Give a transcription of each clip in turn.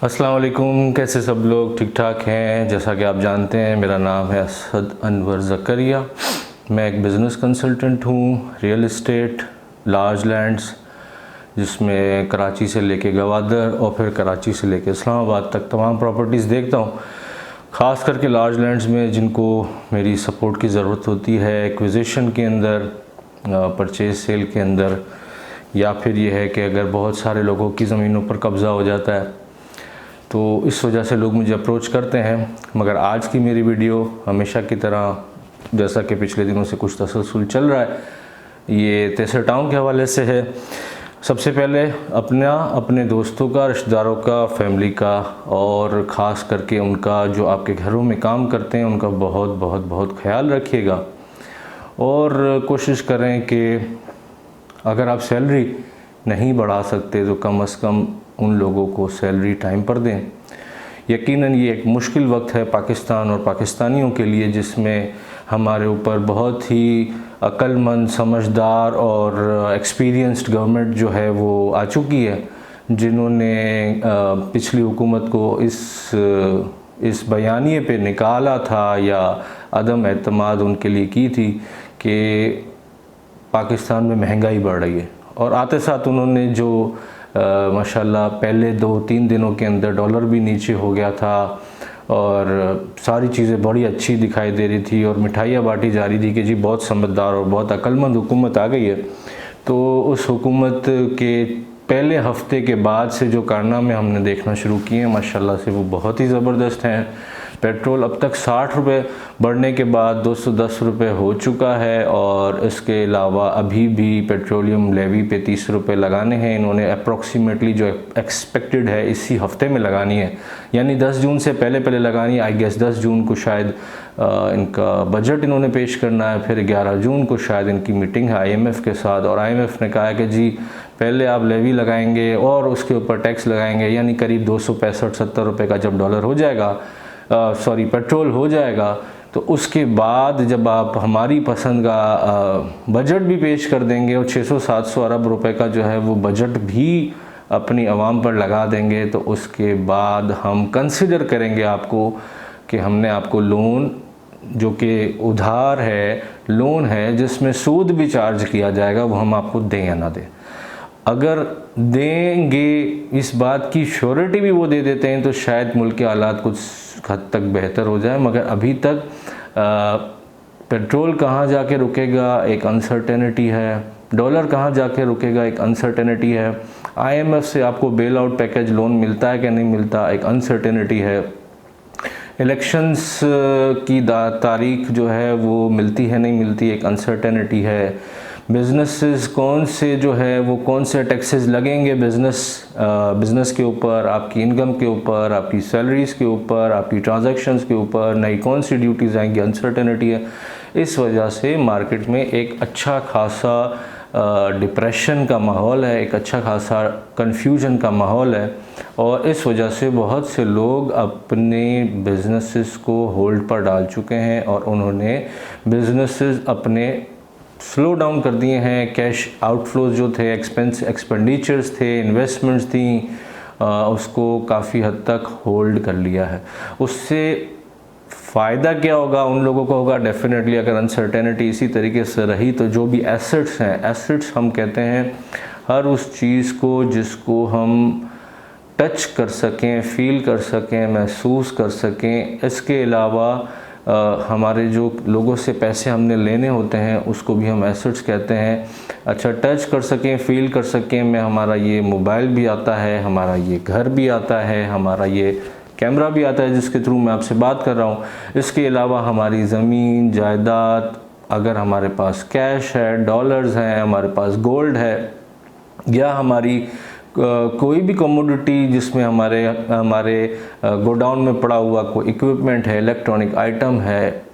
अस्सलाम वालेकुम। कैसे सब लोग ठीक ठाक हैं? जैसा कि आप जानते हैं मेरा नाम है असद अनवर ज़करिया। मैं एक बिज़नेस कंसल्टेंट हूँ, रियल इस्टेट, लार्ज लैंड्स, जिसमें कराची से लेके गवादर और फिर कराची से लेके इस्लामाबाद तक तमाम प्रॉपर्टीज़ देखता हूँ। ख़ास करके लार्ज लैंड्स में जिनको मेरी सपोर्ट की ज़रूरत होती है एक्विजिशन के अंदर, परचेज़ सेल के अंदर, या फिर ये है कि अगर बहुत सारे लोगों की ज़मीनों पर कब्ज़ा हो जाता है तो इस वजह से लोग मुझे अप्रोच करते हैं। मगर आज की मेरी वीडियो हमेशा की तरह, जैसा कि पिछले दिनों से कुछ तसलसल चल रहा है, ये तेसर टाउन के हवाले से है। सबसे पहले अपने दोस्तों का, रिश्तेदारों का, फैमिली का और ख़ास करके उनका जो आपके घरों में काम करते हैं उनका बहुत बहुत बहुत ख्याल रखिएगा। और कोशिश करें कि अगर आप सैलरी नहीं बढ़ा सकते तो कम से कम उन लोगों को सैलरी टाइम पर दें। यकीनन ये एक मुश्किल वक्त है पाकिस्तान और पाकिस्तानियों के लिए, जिसमें हमारे ऊपर बहुत ही अक्लमंद, समझदार और एक्सपीरियंस्ड गवर्नमेंट जो है वो आ चुकी है, जिन्होंने पिछली हुकूमत को इस बयानिए पे निकाला था या अदम एतमाद उनके लिए की थी कि पाकिस्तान में महंगाई बढ़ रही है। और आते साथ उन्होंने जो माशाल्लाह पहले 2-3 दिनों के अंदर डॉलर भी नीचे हो गया था और सारी चीज़ें बड़ी अच्छी दिखाई दे रही थी और मिठाइयाँ बांटी जा रही थी कि जी बहुत समझदार और बहुत अक्लमंद हुकूमत आ गई है। तो उस हुकूमत के पहले हफ्ते के बाद से जो कारनामे हमने देखना शुरू किए हैं माशाल्लाह से वो बहुत ही ज़बरदस्त हैं। पेट्रोल अब तक 60 रुपये बढ़ने के बाद 210 रुपये हो चुका है और इसके अलावा अभी भी पेट्रोलियम लेवी पे 30 रुपये लगाने हैं। इन्होंने अप्रॉक्सीमेटली जो एक्सपेक्टेड है इसी हफ्ते में लगानी है, यानी 10 जून से पहले लगानी है। आई गेस 10 जून को शायद इनका बजट इन्होंने पेश करना है, फिर 11 जून को शायद इनकी मीटिंग है IMF के साथ। और IMF ने कहा है कि जी पहले आप लेवी लगाएंगे और उसके ऊपर टैक्स लगाएंगे, यानी करीब 265-70 रुपये का जब डॉलर हो जाएगा, पेट्रोल हो जाएगा, तो उसके बाद जब आप हमारी पसंद का बजट भी पेश कर देंगे और 600-700 अरब रुपए का जो है वो बजट भी अपनी आवाम पर लगा देंगे, तो उसके बाद हम कंसिडर करेंगे आपको कि हमने आपको लोन, जो कि उधार है, लोन है जिसमें सूद भी चार्ज किया जाएगा, वो हम आपको दें या ना दें। अगर देंगे, इस बात की श्योरिटी भी वो दे देते हैं, तो शायद मुल्क के हालात कुछ हद तक बेहतर हो जाए। मगर अभी तक पेट्रोल कहाँ जाके रुकेगा एक अनसर्टेनिटी है, डॉलर कहाँ जाके रुकेगा एक अनसर्टेनिटी है, IMF से आपको बेल आउट पैकेज लोन मिलता है कि नहीं मिलता एक अनसर्टेनिटी है, इलेक्शंस की तारीख जो है वो मिलती है नहीं मिलती एक अनसर्टेनिटी है, बिज़नेसेस कौन से जो है वो कौन से टैक्सेस लगेंगे बिज़नेस के ऊपर, आपकी इनकम के ऊपर, आपकी सैलरीज़ के ऊपर, आपकी ट्रांजैक्शंस के ऊपर नई कौन सी ड्यूटीज़ आएंगी, अनसर्टेनिटी है। इस वजह से मार्केट में एक अच्छा खासा डिप्रेशन का माहौल है, एक अच्छा खासा कन्फ्यूजन का माहौल है और इस वजह से बहुत से लोग अपने बिज़नेसेस को होल्ड पर डाल चुके हैं और उन्होंने बिज़नेसेस अपने स्लो डाउन कर दिए हैं। कैश आउटफ्लोज जो थे, एक्सपेंडिचर्स थे, इन्वेस्टमेंट्स थी, उसको काफ़ी हद तक होल्ड कर लिया है। उससे फ़ायदा क्या होगा उन लोगों को होगा डेफिनेटली, अगर अनसर्टेनिटी इसी तरीके से रही तो जो भी एसेट्स हैं, एसेट्स हम कहते हैं हर उस चीज़ को जिसको हम टच कर सकें, फील कर सकें, महसूस कर सकें। इसके अलावा हमारे जो लोगों से पैसे हमने लेने होते हैं उसको भी हम एसेट्स कहते हैं। अच्छा, टच कर सकें, फील कर सकें, में हमारा ये मोबाइल भी आता है, हमारा ये घर भी आता है, हमारा ये कैमरा भी आता है जिसके थ्रू मैं आपसे बात कर रहा हूँ। इसके अलावा हमारी ज़मीन जायदाद, अगर हमारे पास कैश है, डॉलर्स हैं, हमारे पास गोल्ड है, या हमारी कोई भी कमोडिटी जिसमें हमारे गोडाउन में पड़ा हुआ कोई इक्विपमेंट है, इलेक्ट्रॉनिक आइटम है,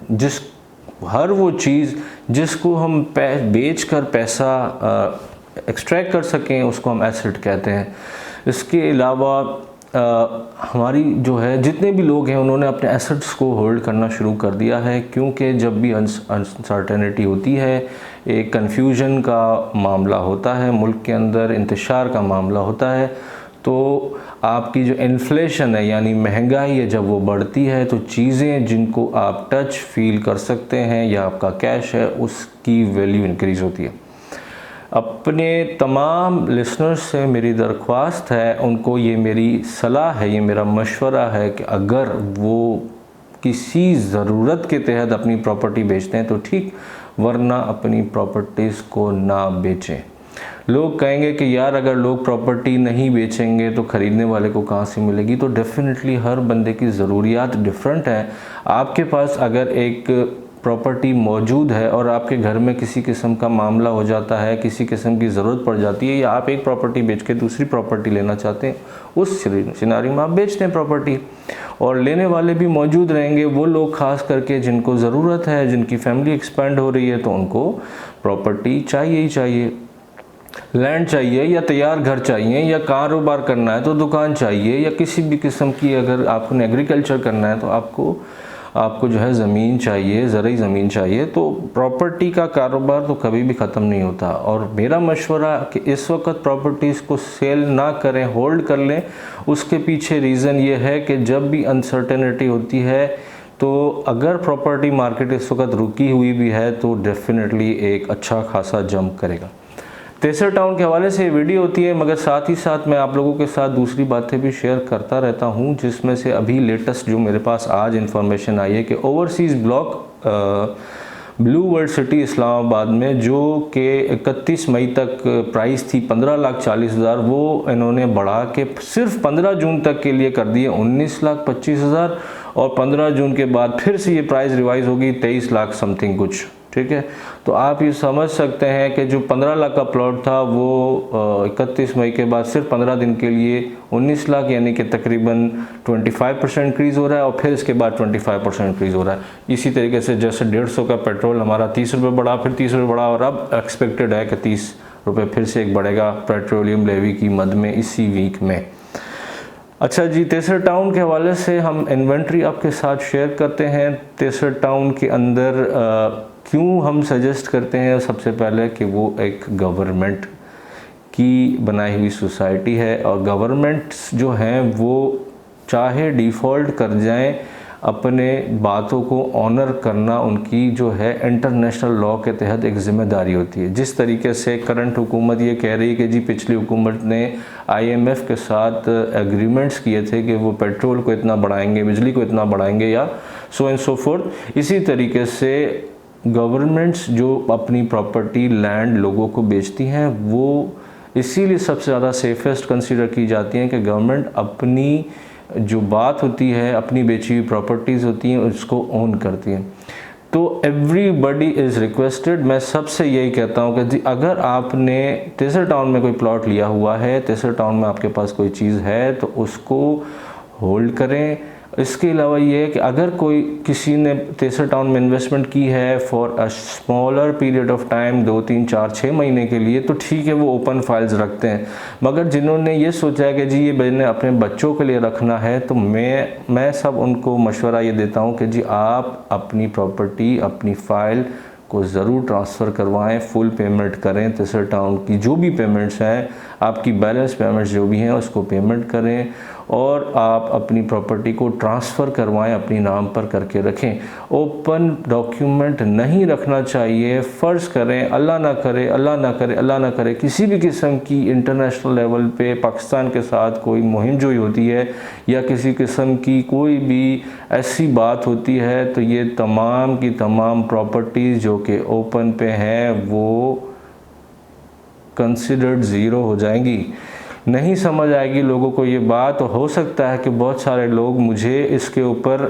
हर वो चीज़ जिसको हम बेच कर पैसा एक्सट्रैक्ट कर सकें उसको हम एसेट कहते हैं। इसके अलावा हमारी जो है जितने भी लोग हैं उन्होंने अपने एसेट्स को होल्ड करना शुरू कर दिया है, क्योंकि जब भी अनसर्टेनिटी होती है, एक कन्फ्यूजन का मामला होता है, मुल्क के अंदर इंतशार का मामला होता है, तो आपकी जो इन्फ्लेशन है यानी महंगाई है, जब वो बढ़ती है तो चीज़ें जिनको आप टच फील कर सकते हैं या आपका कैश है उसकी वैल्यू इंक्रीज़ होती है। अपने तमाम लिसनर्स से मेरी दरख्वास्त है, उनको ये मेरी सलाह है, ये मेरा मशवरा है कि अगर वो किसी ज़रूरत के तहत अपनी प्रॉपर्टी बेचते हैं तो ठीक, वरना अपनी प्रॉपर्टीज़ को ना बेचें। लोग कहेंगे कि यार अगर लोग प्रॉपर्टी नहीं बेचेंगे तो ख़रीदने वाले को कहाँ से मिलेगी? तो डेफिनेटली हर बंदे की ज़रूरियात डिफरेंट है। आपके पास अगर एक प्रॉपर्टी मौजूद है और आपके घर में किसी किस्म का मामला हो जाता है, किसी किस्म की ज़रूरत पड़ जाती है, या आप एक प्रॉपर्टी बेच के दूसरी प्रॉपर्टी लेना चाहते हैं, उस सिनारियो में आप बेचते हैं प्रॉपर्टी, और लेने वाले भी मौजूद रहेंगे। वो लोग ख़ास करके जिनको ज़रूरत है, जिनकी फैमिली एक्सपेंड हो रही है, तो उनको प्रॉपर्टी चाहिए ही चाहिए। लैंड चाहिए या तैयार घर चाहिए, या कारोबार करना है तो दुकान चाहिए, या किसी भी किस्म की अगर आपको एग्रीकल्चर करना है तो आपको जो है ज़मीन चाहिए, ज़रूरी ज़मीन चाहिए। तो प्रॉपर्टी का कारोबार तो कभी भी ख़त्म नहीं होता। और मेरा मशवरा कि इस वक्त प्रॉपर्टीज़ को सेल ना करें, होल्ड कर लें। उसके पीछे रीज़न ये है कि जब भी अनसर्टेनिटी होती है, तो अगर प्रॉपर्टी मार्केट इस वक्त रुकी हुई भी है तो डेफिनेटली एक अच्छा खासा जंप करेगा। तेसर टाउन के हवाले से वीडियो होती है, मगर साथ ही साथ मैं आप लोगों के साथ दूसरी बातें भी शेयर करता रहता हूं, जिसमें से अभी लेटेस्ट जो मेरे पास आज इन्फॉर्मेशन आई है कि overseas block blue world city Islamabad में, जो कि 31 मई तक प्राइस थी 15,40,000, वो इन्होंने बढ़ा के सिर्फ 15 जून तक के लिए कर दिए 19,25,000, और 15 जून के बाद फिर से ये प्राइस रिवाइज होगी 23 लाख समथिंग कुछ। ठीक है, तो आप ये समझ सकते हैं कि जो 15 लाख का प्लॉट था वो 31 मई के बाद सिर्फ 15 दिन के लिए 19 लाख, यानी कि तकरीबन 25% इंक्रीज़ हो रहा है, और फिर इसके बाद 25% इंक्रीज़ हो रहा है। इसी तरीके से जैसे 150 का पेट्रोल हमारा 30 रुपये बढ़ा, फिर 30 रुपये बढ़ा, और अब एक्सपेक्टेड है कि 30 रुपये फिर से एक बढ़ेगा पेट्रोलियम लेवी की मद में इसी वीक में। अच्छा जी, तेसर टाउन के हवाले से हम इन्वेंट्री आपके साथ शेयर करते हैं। तेसर टाउन के अंदर क्यों हम सजेस्ट करते हैं? सबसे पहले कि वो एक गवर्नमेंट की बनाई हुई सोसाइटी है, और गवर्नमेंट्स जो हैं वो चाहे डिफ़ॉल्ट कर जाएं, अपने बातों को ऑनर करना उनकी जो है इंटरनेशनल लॉ के तहत एक ज़िम्मेदारी होती है। जिस तरीके से करंट हुकूमत ये कह रही है कि जी पिछली हुकूमत ने IMF के साथ एग्रीमेंट्स किए थे कि वो पेट्रोल को इतना बढ़ाएंगे, बिजली को इतना बढ़ाएंगे, या सो एंड सो फोर्थ। इसी तरीके से गवर्नमेंट्स जो अपनी प्रॉपर्टी लैंड लोगों को बेचती हैं, वो इसीलिए सबसे ज़्यादा सेफेस्ट कंसीडर की जाती हैं कि गवर्नमेंट अपनी जो बात होती है, अपनी बेची हुई प्रॉपर्टीज़ होती हैं, उसको ओन करती हैं। तो एवरीबडी इज़ रिक्वेस्टेड, मैं सबसे यही कहता हूँ कि जी अगर आपने तेसर टाउन में कोई प्लॉट लिया हुआ है, तेसर टाउन में आपके पास कोई चीज़ है, तो उसको होल्ड करें। इसके अलावा ये है कि अगर कोई किसी ने तेसर टाउन में इन्वेस्टमेंट की है for a smaller period of time, 2, 3, 4, 6 महीने के लिए, तो ठीक है, वो ओपन फाइल्स रखते हैं। मगर जिन्होंने ये सोचा है कि जी ये मैंने अपने बच्चों के लिए रखना है, तो मैं सब उनको मशवरा ये देता हूँ कि जी आप अपनी प्रॉपर्टी, अपनी फ़ाइल को ज़रूर ट्रांसफ़र करवाएं, फुल पेमेंट करें। तेसर टाउन की जो भी पेमेंट्स हैं, आपकी बैलेंस पेमेंट्स जो भी हैं, उसको पेमेंट करें, और आप अपनी प्रॉपर्टी को ट्रांसफ़र करवाएं, अपनी नाम पर करके रखें। ओपन डॉक्यूमेंट नहीं रखना चाहिए। फ़र्ज़ करें, अल्लाह ना करे, अल्लाह ना करे, अल्लाह ना करे, किसी भी किस्म की इंटरनेशनल लेवल पे पाकिस्तान के साथ कोई मुहिम जोई होती है, या किसी किस्म की कोई भी ऐसी बात होती है, तो ये तमाम की तमाम प्रॉपर्टीज़ जो कि ओपन पे हैं वो कंसिडर्ड ज़ीरो हो जाएंगी। नहीं समझ आएगी लोगों को ये बात, तो हो सकता है कि बहुत सारे लोग मुझे इसके ऊपर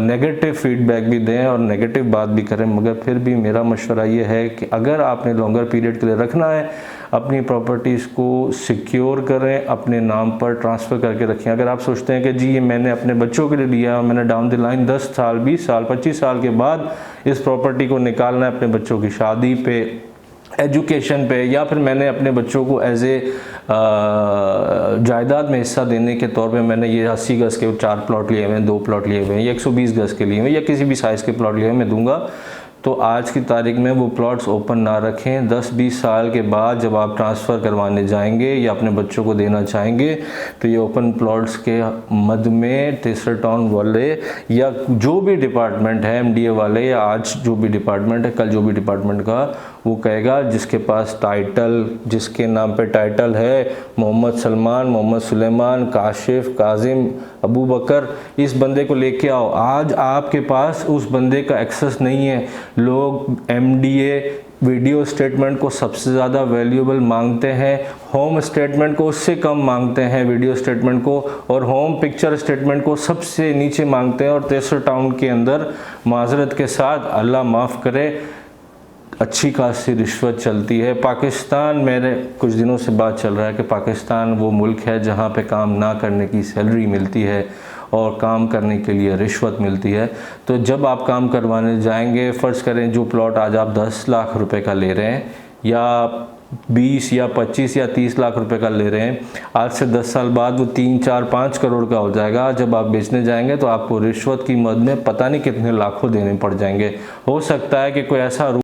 नेगेटिव फीडबैक भी दें और नेगेटिव बात भी करें, मगर फिर भी मेरा मशवरा ये है कि अगर आपने लॉन्गर पीरियड के लिए रखना है, अपनी प्रॉपर्टीज़ को सिक्योर करें, अपने नाम पर ट्रांसफ़र करके रखें। अगर आप सोचते हैं कि जी ये मैंने अपने बच्चों के लिए लिया, मैंने डाउन द लाइन 10 साल, 20 साल, 25 साल के बाद इस प्रॉपर्टी को निकालना है अपने बच्चों की शादी पे, एजुकेशन पे, या फिर मैंने अपने बच्चों को एज ए जायदाद में हिस्सा देने के तौर पे मैंने ये 80 गज़ के 4 प्लॉट लिए हुए हैं, 2 प्लॉट लिए हुए हैं, या 120 गज़ के लिए हुए, या किसी भी साइज़ के प्लॉट लिए हुए मैं दूंगा, तो आज की तारीख में वो प्लॉट्स ओपन ना रखें। 10-20 साल के बाद जब आप ट्रांसफ़र करवाने जाएंगे या अपने बच्चों को देना चाहेंगे तो ये ओपन प्लॉट्स के मद में तहसील टाउन वाले या जो भी डिपार्टमेंट है, MDA वाले, या आज जो भी डिपार्टमेंट है, कल जो भी डिपार्टमेंट का, वो कहेगा जिसके पास टाइटल, जिसके नाम पे टाइटल है मोहम्मद सलमान, मोहम्मद सुलेमान, काशिफ, काजिम, अबू बकर, इस बंदे को लेके आओ। आज आपके पास उस बंदे का एक्सेस नहीं है। लोग MDA वीडियो स्टेटमेंट को सबसे ज़्यादा वैल्यूएबल मांगते हैं, होम स्टेटमेंट को उससे कम मांगते हैं, वीडियो स्टेटमेंट को, और होम पिक्चर स्टेटमेंट को सबसे नीचे मांगते हैं। और तहसील टाउन के अंदर माजरत के साथ, अल्लाह माफ़ करे, अच्छी खासी रिश्वत चलती है। पाकिस्तान, मेरे कुछ दिनों से बात चल रहा है कि पाकिस्तान वो मुल्क है जहाँ पे काम ना करने की सैलरी मिलती है और काम करने के लिए रिश्वत मिलती है। तो जब आप काम करवाने जाएंगे, फ़र्ज़ करें जो प्लॉट आज आप 10 लाख रुपए का ले रहे हैं, या 20 या 25 या 30 लाख रुपए का ले रहे हैं, आज से 10 साल बाद वो 3, 4, 5 करोड़ का हो जाएगा। जब आप बेचने जाएंगे तो आपको रिश्वत की मद में पता नहीं कितने लाखों देने पड़ जाएंगे। हो सकता है कि कोई ऐसा